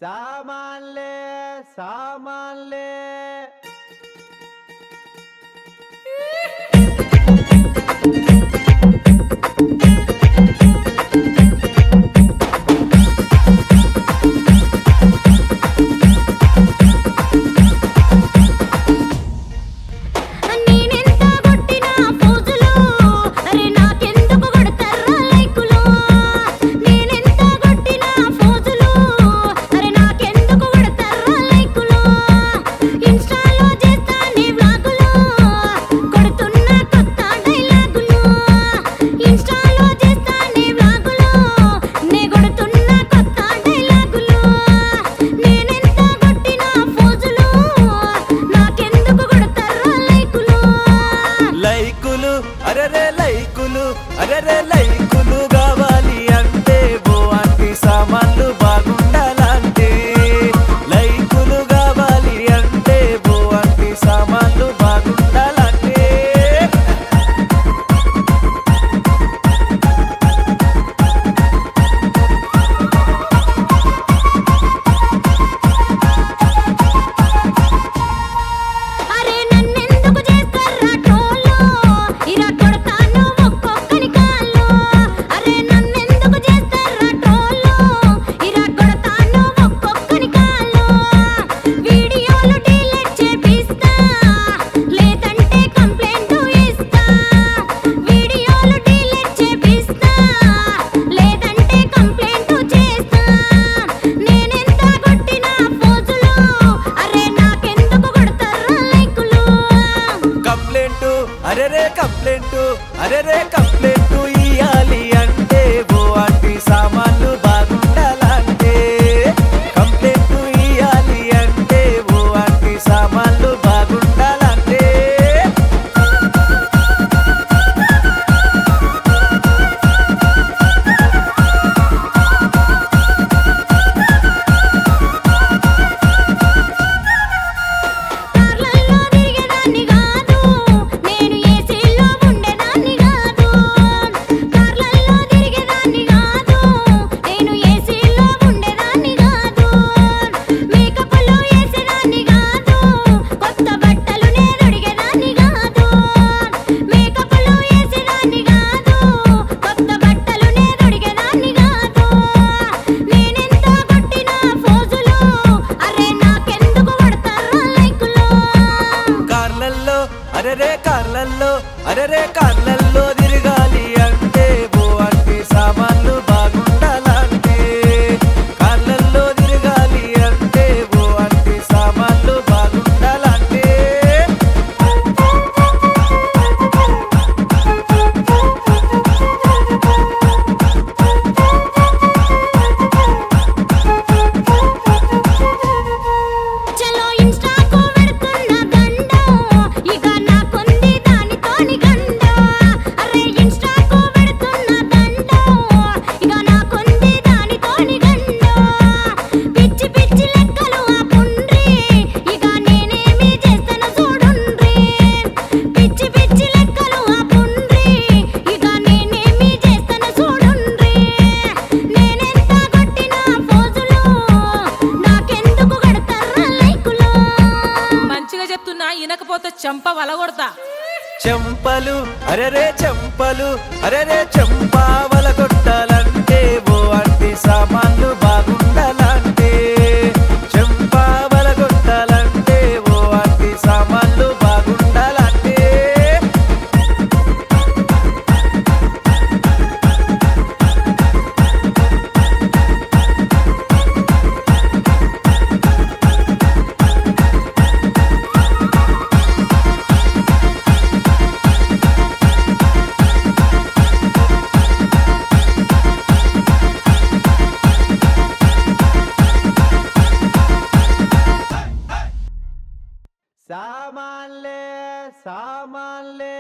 సామాన్లే సామాన్లే అరే లైకులు కావాలి అంటే బో అంటే సామాన్లు బాగుండాలంటే లైకులు కావాలి అంటే బో అంటే సామాన్లు బాగుండాలంటే అరే కంప్లైంట్ ఇయ్యాలి అంటే బో అంటే సామాన్లు బాగుండాలంటే కంప్లైంట్ ఇయ్యాలి అంటే బో అంటే సామాన్లు బాగుండాలంటే అరే కార్లల్లో తిరగాలి అంటే బో అంటే సామాన్లు బాగుండాలంటే కార్లల్లో తిరగాలి అంటే బో అంటే సామాన్లు బాగుండాలంటే చంప వలగొడతా చెంపలు అరే చెంప వలగొట్టాలంటే బో అంటే సామాన్లు బాగుండాలంటే చెంప వలగొట్టాలంటే బో అంటే సామాన్లు బాగుండాలంటే సామాన్లే సామాన్లే